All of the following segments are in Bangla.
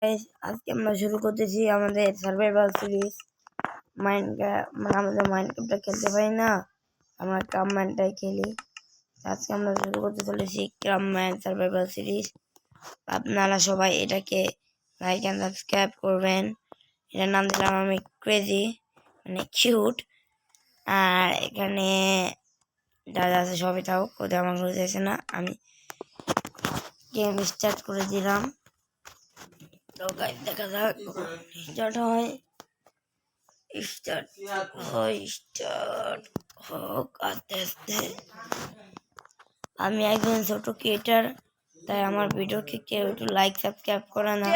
আজকে আমরা শুরু করতেছি আমাদের সার্ভাইভাল সিরিজ। আমাদের মাইনক্রাফটটা খেলতে পারি না, আমরা ক্রাফটম্যানটাই খেলি। আজকে আমরা শুরু করতে চলেছি ক্রাফটম্যান সার্ভাইভাল সিরিজ। আপনারা সবাই এটাকে লাইক অ্যান্ড সাবস্ক্রাইব করবেন। এটার নাম দিলাম আমি ক্রেজি, মানে কিউট। আর এখানে যা আছে সবই থাক, কোথাও আমার ঘুরে যাচ্ছে না। আমি গেম স্টার্ট করে দিলাম। দেখা যাক স্টার্ট হয়, স্টার্ট হোক আস্তে আস্তে। আমি একজন ছোট ক্রিয়েটার, তাই আমার ভিডিওকে কেউ একটু লাইক সাবস্ক্রাইব করে না।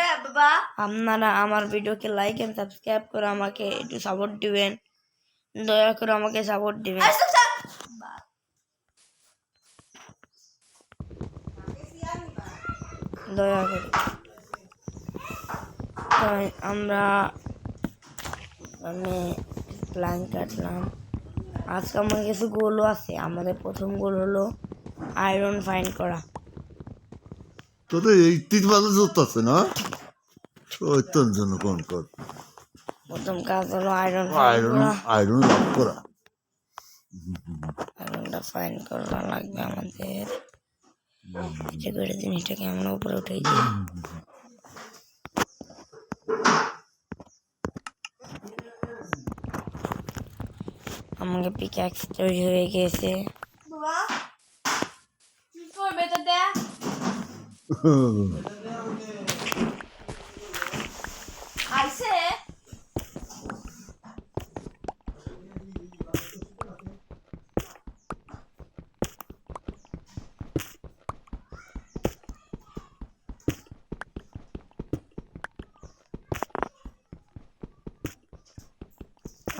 আপনারা আমার ভিডিওকে লাইক এন্ড সাবস্ক্রাইব করে আমাকে একটু সাপোর্ট দিবেন, দয়া করে আমাকে সাপোর্ট দিবেন। দয়া করে আমরা প্ল্যান কাটলাম। আজকে আমার কিছু গোলও আছে। আমাদের প্রথম গোল হলো আয়রন ফাইন্ড করা। তোদের এই 3 বাজে জুতছে না, ওইটার জন্য কোন কর প্রথম কাজ হলো আয়রন লাভ করা। আয়রনটা ফাইন্ড করা লাগবে আমাদের। এটা করে জিনিসটাকে আমরা উপরে উঠে দিই। আমাকে পিক্যাক্স তৈরি হয়ে গেছে।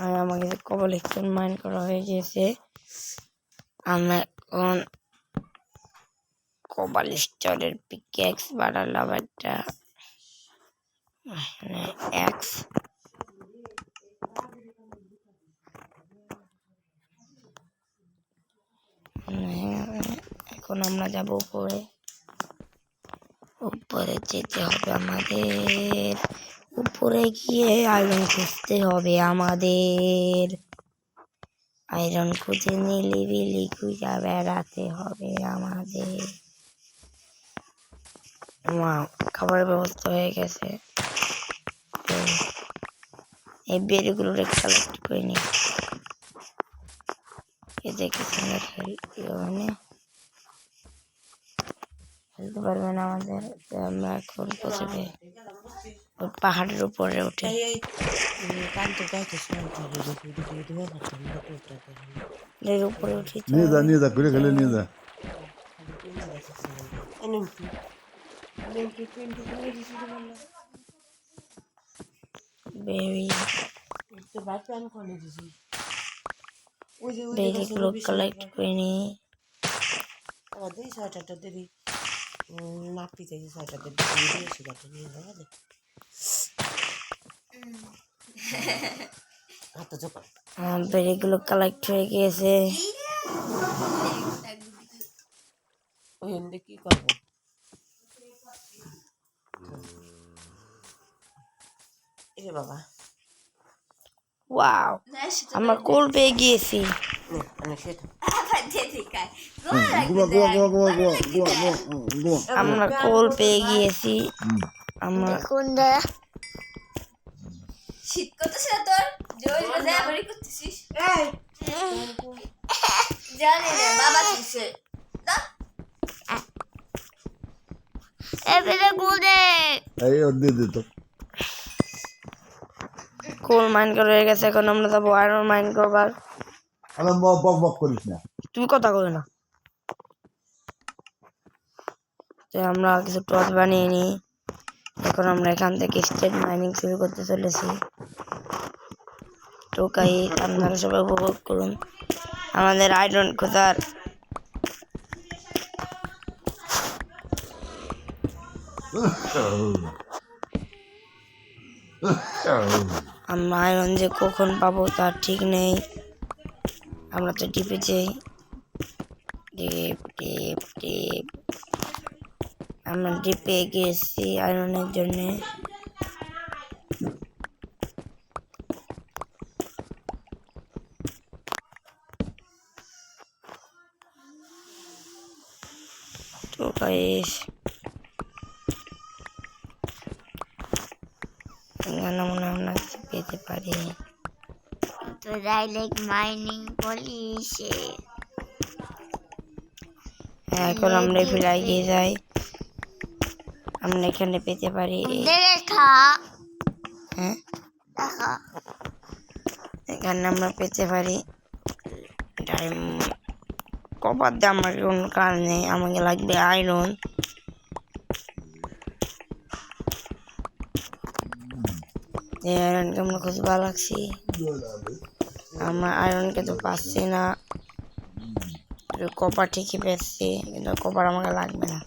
আর আমাকে কবলস্টোন মাইন করা হয়ে গেছে। আমরা এখন কবলস্টোনের পিক্যাক্স বানালাম একটা, এক্স। এখন আমরা যাব উপরে। উপরে যেতে হবে আমাদের, উপরে গিয়ে আয়রন খুঁজতে হবে আমাদের। আয়রন খুঁজে নিলিবিলি খুঁজে বেড়াতে হবে আমাদের। খাবারের ব্যবস্থা হয়ে গেছে। এই বেরিগুলো কালেক্ট করে নি। খেলতে পারবে না আমাদের। আমরা এখন পৌঁছবে পাহাড়ের উপরে উঠে। উপরে উঠি, নিয়ে যা ঘুরে খেলে নিয়ে যা। বেরিগুলো কালেক্ট করে নি। বেরিগুলো কালেক্ট হয়ে গিয়েছে। কি করবো? বাবা, ওয়াও, আমরা কোল পেয়ে গিয়েছি। আমরা কোল পেয়ে গিয়েছি। আমরা শীত করতেছে না তোর? জোর করে করতেছিস? জানি না বাবা কিসে কোল মাইন করে হয়ে গেছে। এখন আমরা যাবো আয়রন মাইন করবার। বক করিস না, তুমি কথা বলো না। তো আমরা কিছু টর্চ বানিয়ে নিই। এখন আমরা এখান থেকে স্টেট মাইনিং শুরু করতে চলেছি। টোকাই আপনারা সবাই উপভোগ করুন আমাদের আয়রন খোঁজার। আমরা আয়রন যে কখন পাবো তার ঠিক নেই। আমরা তো টিপে যাই, আমরা ডিপে গেছি আয়রনের জন্যে। গাইস এখানে মনে হয় আমরা কিছু পেতে পারি। তো ডাইরেক্ট মাইনিং পলিশে হ্যাঁ এখন আমরা ফিরে এগিয়ে যাই। আমরা এখানে পেতে পারি দেখা হ্যাঁ দেখা এখানে আমরা পেতে পারি কপার দিয়ে আমার কোনো কাজ নেই, আমাকে লাগবে আয়রন। এই আয়রনকে আমরা খুঁজে ভালো লাগছি, আমরা আয়রনকে তো পাচ্ছি না। কপার ঠিকই পেয়েছি কিন্তু কপার আমাকে লাগবে না।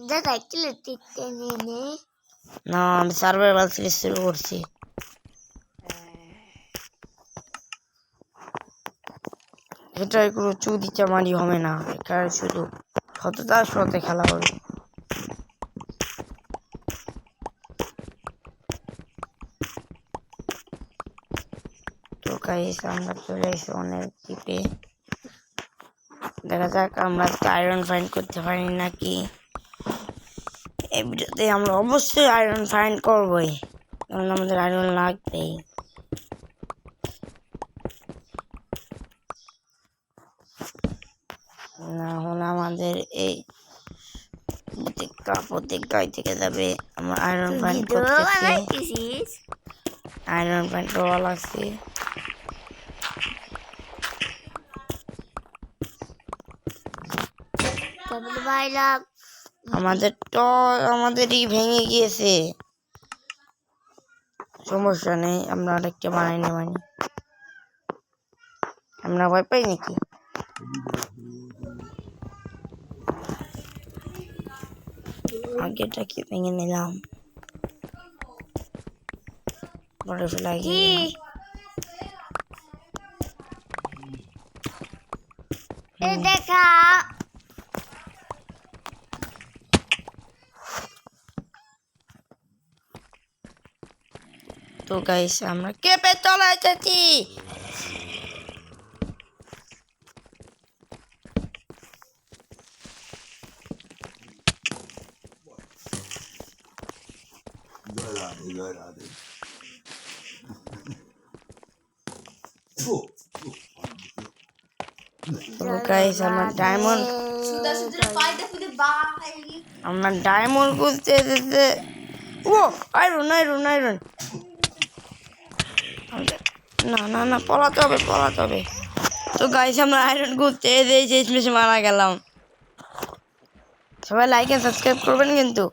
দাদা কিলো টিকতে নিয়ে না আমি সার্ভাইভাল সিরিজ শুরু করছি। এটাই কোনো চুদি চামারি হবে না, এখানে শুধু সততার সাথে খেলা হবে। তো গাইস আমরা চলে এসে অনেক দ্বীপে, দেখা যাক আমরা আয়রন ফাইন্ড করতে পারি নাকি। এই ভিডিওতে আমরা অবশ্যই আয়রন ফাইন্ড করবই, কারণ আমাদের আয়রন লাগবেই। না হলে আমাদের এই প্রতিজ্ঞায় থেকে যাবে। আমার আয়রন ফাইন্ড করতেছি, আয়রন ফাইন্ড করা লাগছে। তারপরে ভাইলাম আমাদেরই ভেঙে গিয়েছে, সমস্যা নেই, আমরা আরেকটা বানাই নেবানি। আমরা ভয় পাই নাকি? আগেটা কি ভেঙে নিলাম, পরে ফেলা গিয়ে দেখা তো গাইস আমরা কেপে চলে এসেছি। জয় রাধে। তো গাইস আমরা ডায়মন্ড সুদা সুদা পাইতে ফুদে বাই আমরা ডায়মন্ড খুঁজতে যেতে, ও আয়রন আয়রন আয়রন, না না না পলাতে হবে পলাতে হবে। তো গাইস আমরা আয়রন খুঁজতে শেষমেশে মারা গেলাম। সবাই লাইক এন্ড সাবস্ক্রাইব করবেন কিন্তু।